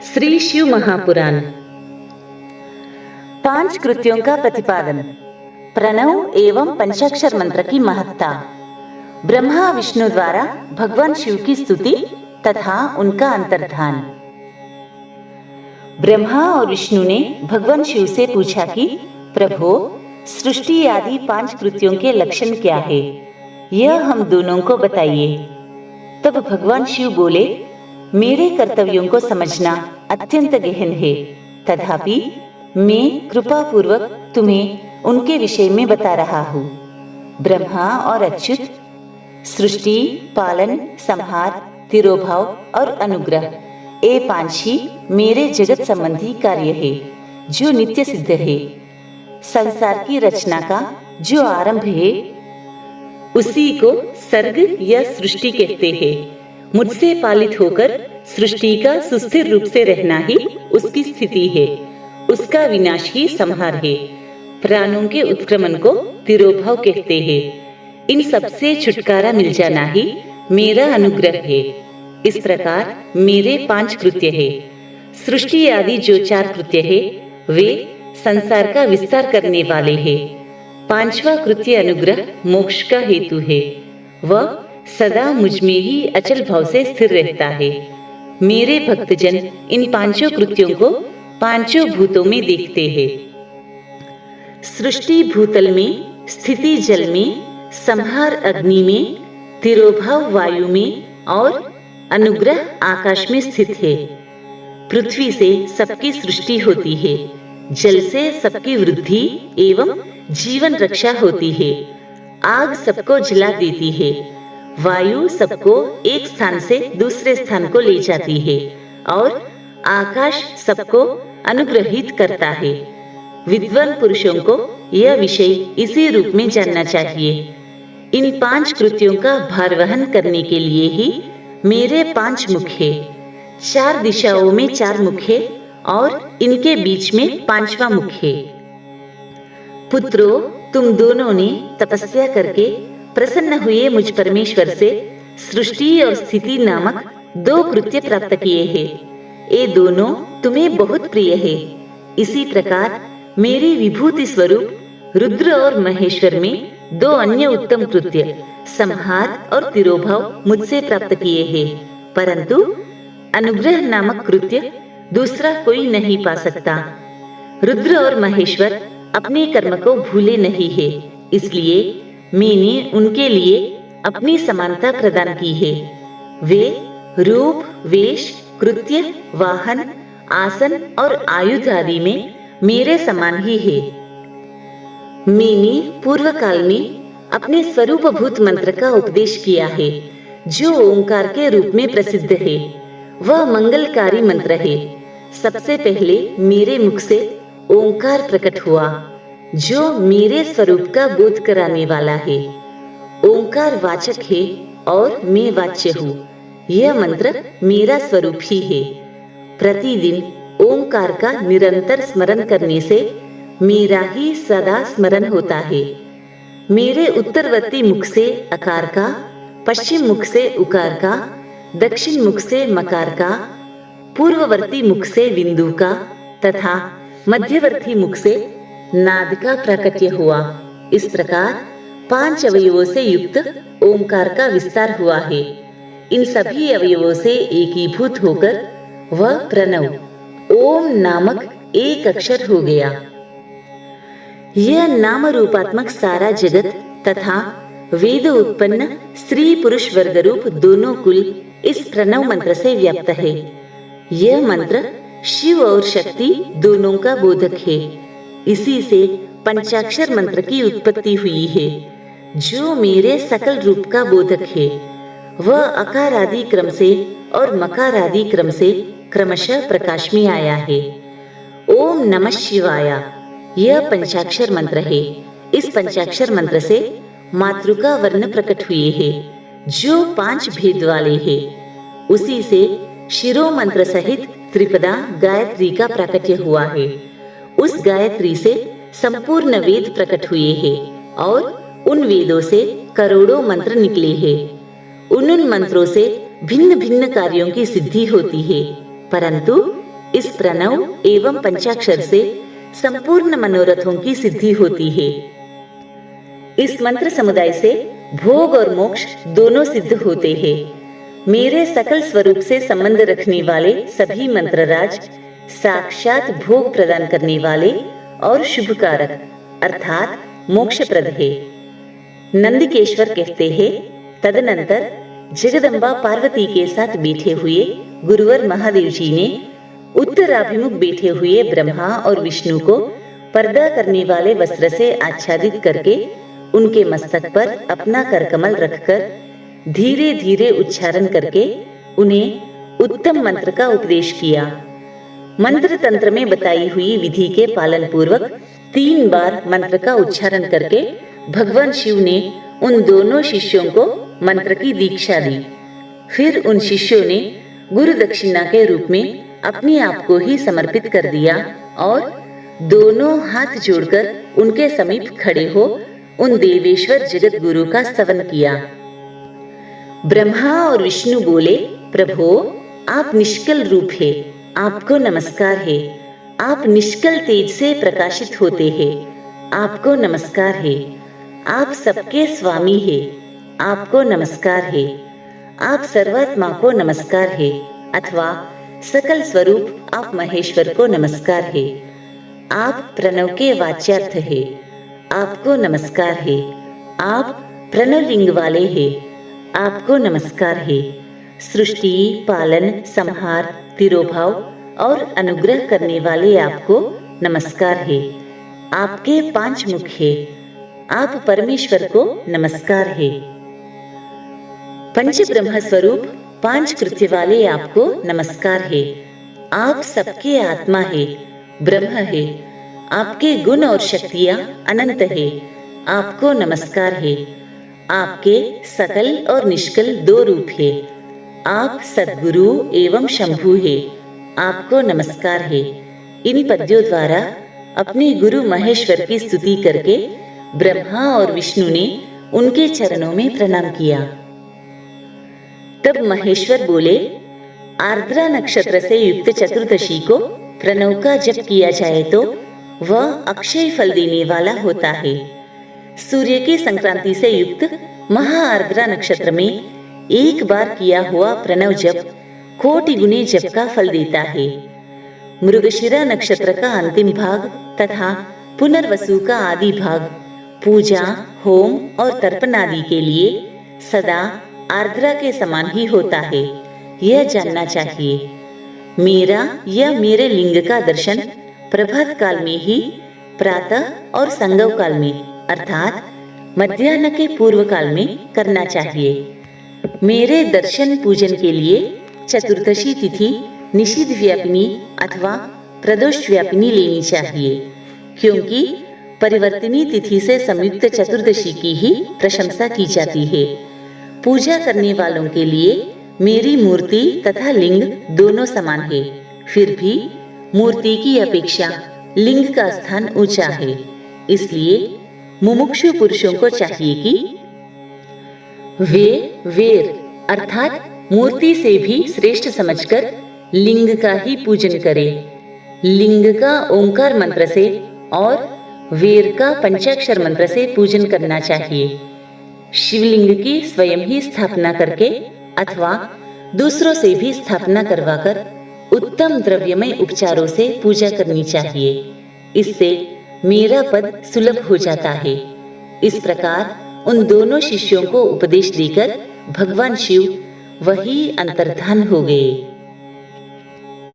श्री शिव महापुराण। 5 कृत्यों का प्रतिपादन। प्रणव एवं पंचाक्षर मंत्र की महत्ता। ब्रह्मा विष्णु द्वारा भगवान शिव की स्तुति तथा उनका अंतर्धान। ब्रह्मा और विष्णु ने भगवान शिव से पूछा कि प्रभु, सृष्टि आदि 5 कृत्यों के लक्षण क्या है, यह हम दोनों को बताइए। तब भगवान शिव बोले, मेरे कर्तव्यों को समझना अत्यंत गहन है, तथापि मैं कृपा पूर्वक तुम्हें उनके विषय में बता रहा हूँ। ब्रह्मा और अच्युत सृष्टि, पालन, संहार, तिरोभाव और अनुग्रह, ये 5 ही मेरे जगत संबंधी कार्य है जो नित्य सिद्ध है। संसार की रचना का जो आरंभ है उसी को सर्ग या सृष्टि कहते हैं। मुझसे पालित होकर सृष्टि का सुस्थिर रूप से रहना ही उसकी स्थिति है, उसका विनाश ही संहार है। प्राणों के उत्क्रमण को तिरोभाव कहते हैं। इन सब से छुटकारा मिल जाना ही मेरा अनुग्रह है। इस प्रकार मेरे 5 कृत्य है। सृष्टि आदि जो 4 कृत्य है वे संसार का विस्तार करने वाले हैं। 5वां कृत्य अनुग्रह मोक्ष का हेतु है। वह सदा मुझ में ही अचल भाव से स्थिर रहता है। मेरे भक्तजन इन 5 कृत्यों को 5 भूतों में देखते हैं। सृष्टि भूतल में, स्थिति जल में, संहार अग्नि में, तिरोभाव वायु में और अनुग्रह आकाश में स्थित है। पृथ्वी से सबकी सृष्टि होती है, जल से सबकी वृद्धि एवं जीवन रक्षा होती है, आग सबको जला देती है, वायु सबको एक स्थान से दूसरे स्थान को ले जाती है और आकाश सबको अनुग्रहित करता है। विद्वान पुरुषों को यह विषय इसी रूप में जानना चाहिए। इन 5 कृत्यों का भार वहन करने के लिए ही मेरे 5 मुख है। 4 दिशाओं में 4 मुख है और इनके बीच में 5वां मुख है। पुत्रों, तुम दोनों ने तपस्या करके प्रसन्न हुए मुझ परमेश्वर से सृष्टि और स्थिति नामक 2 कृत्य प्राप्त किए हैं। ये दोनों तुम्हें बहुत प्रिय है। इसी प्रकार मेरी विभूति स्वरूप रुद्र और महेश्वर में 2 अन्य उत्तम कृत्य संहार और तिरोभाव मुझसे प्राप्त किए हैं, परंतु अनुग्रह नामक कृत्य दूसरा कोई नहीं पा सकता। रुद्र और महेश्वर अपने कर्म को भूले नहीं है, इसलिए मैंने उनके लिए अपनी समानता प्रदान की है। वे रूप, वेश, कृत्य, वाहन, आसन और आयुध आदि में मेरे समान ही है। मैंने पूर्व काल में अपने स्वरूप भूत मंत्र का उपदेश किया है, जो ओंकार के रूप में प्रसिद्ध है। वह मंगलकारी मंत्र है। सबसे पहले मेरे मुख से ओंकार प्रकट हुआ, जो मेरे स्वरूप का बोध कराने वाला है। ओंकार वाचक है और मैं वाच्य हूँ। यह मंत्र मेरा स्वरूप ही है। प्रतिदिन ओंकार का निरंतर स्मरण करने से मेरा ही सदा स्मरण होता है। मेरे उत्तरवर्ती मुख से अकार का, पश्चिम मुख से उकार का, दक्षिण मुख से मकार का, पूर्ववर्ती मुख से बिंदु का तथा मध्यवर्ती मुख से नाद का प्राकट्य हुआ। इस प्रकार 5 अवयवों से युक्त ओंकार का विस्तार हुआ है। इन सभी अवयवों से एकीभूत होकर वह प्रणव ओम नामक एक अक्षर हो गया। यह नाम रूपात्मक सारा जगत तथा वेद उत्पन्न स्त्री पुरुष वर्ग रूप दोनों कुल इस प्रणव मंत्र से व्याप्त है। यह मंत्र शिव और शक्ति दोनों का बोधक है। इसी से पंचाक्षर मंत्र की उत्पत्ति हुई है, जो मेरे सकल रूप का बोधक है। वह अकार आदि क्रम से और मकार आदि क्रम से क्रमशः प्रकाश में आया है। ओम नमः शिवाय, यह पंचाक्षर मंत्र है। इस पंचाक्षर मंत्र से मातृका वर्ण प्रकट हुए हैं, जो 5 भेद वाले हैं। उसी से शिरो मंत्र सहित त्रिपदा गायत्री का प्राकट्य हुआ है। उस गायत्री से संपूर्ण वेद प्रकट हुए हैं और उन वेदों से करोड़ों मंत्र निकले हैं। उन मंत्रों से भिन्न भिन्न कार्यों की सिद्धि होती है, परंतु इस प्रणव एवं पंचाक्षर से संपूर्ण मनोरथों की सिद्धि होती है। इस मंत्र समुदाय से भोग और मोक्ष दोनों सिद्ध होते हैं। मेरे सकल स्वरूप से संबंध रखने वाले सभी मंत्रराज साक्षात भोग प्रदान करने वाले और शुभकारक अर्थात मोक्षप्रद है। नंदिकेश्वर कहते हैं, तदनंतर जगदम्बा पार्वती के साथ बैठे हुए गुरुवर महादेव जी ने उत्तराभिमुख बैठे हुए ब्रह्मा और विष्णु को पर्दा करने वाले वस्त्र से आच्छादित करके उनके मस्तक पर अपना करकमल रखकर धीरे धीरे उच्चारण करके उन्हें उत्तम मंत्र का उपदेश किया। मंत्र तंत्र में बताई हुई विधि के पालन पूर्वक 3 बार मंत्र का उच्चारण करके भगवान शिव ने उन दोनों शिष्यों को मंत्र की दीक्षा दी। फिर उन शिष्यों ने गुरु दक्षिणा के रूप में अपने आप को ही समर्पित कर दिया और दोनों हाथ जोड़कर उनके समीप खड़े हो उन देवेश्वर जगत गुरु का स्तवन किया। ब्रह्मा और विष्णु बोले, प्रभो आप निष्कल रूप है, आपको नमस्कार है। आप निष्कल तेज से प्रकाशित होते हैं, आपको नमस्कार है। आप सबके स्वामी है, आपको नमस्कार है। आप सर्वात्मा को नमस्कार है अथवा सकल स्वरूप आप महेश्वर को नमस्कार है। आप प्रणव के वाच्यार्थ है, आपको नमस्कार है। आप प्रणव लिंग वाले हैं, आपको नमस्कार है। सृष्टि, पालन, संहार, तिरोभाव और अनुग्रह करने वाले आपको नमस्कार है। आपके 5 मुख है, आप परमेश्वर को नमस्कार है। पंच ब्रह्म स्वरूप 5 कृत्य वाले आपको नमस्कार है। आप सबके आत्मा है, ब्रह्म है। आपके गुण और शक्तियां अनंत है, आपको नमस्कार है। आपके सकल और निष्कल 2 रूप है। आप सद्गुरु एवं शंभु है, आपको नमस्कार है। इन पद्यों द्वारा अपने गुरु महेश्वर की स्तुति करके ब्रह्मा और विष्णु ने उनके चरणों में प्रणाम किया। तब महेश्वर बोले, आर्द्रा नक्षत्र से युक्त चतुर्दशी को प्रणव का जप किया जाए तो वह अक्षय फल देने वाला होता है। सूर्य की संक्रांति से युक्त महाआर्द्रा नक्षत्र में एक बार किया हुआ प्रणव जप कोटि गुने जप का फल देता है। मृगशिरा नक्षत्र का अंतिम भाग तथा पुनर्वसु का आदि भाग पूजा, होम और तर्पण आदि के लिए सदा आर्द्रा के समान ही होता है, यह जानना चाहिए। मेरा या मेरे लिंग का दर्शन प्रभात काल में ही, प्रातः और संगव काल में अर्थात मध्याह्न के पूर्व काल में करना चाहिए। मेरे दर्शन पूजन के लिए चतुर्दशी तिथि निषिद्ध व्यापिनी अथवा प्रदोष व्यापिनी लेनी चाहिए, क्योंकि परिवर्तिनी तिथि से संयुक्त चतुर्दशी की ही प्रशंसा की जाती है। पूजा करने वालों के लिए मेरी मूर्ति तथा लिंग दोनों समान है, फिर भी मूर्ति की अपेक्षा लिंग का स्थान ऊंचा है। इसलिए मुमुक्षु पुरुषों को चाहिए कि वे वेर अर्थात मूर्ति से भी श्रेष्ठ समझकर लिंग का ही पूजन करें। लिंग का ओंकार मंत्र से और वेर का पंचाक्षर मंत्र से पूजन करना चाहिए। शिवलिंग की स्वयं ही स्थापना करके अथवा दूसरों से भी स्थापना करवाकर उत्तम द्रव्यमय उपचारों से पूजा करनी चाहिए। इससे मेरा पद सुलभ हो जाता है। इस प्रकार उन दोनों शिष्यों को उपदेश देकर भगवान शिव वही अंतर्धान हो गए।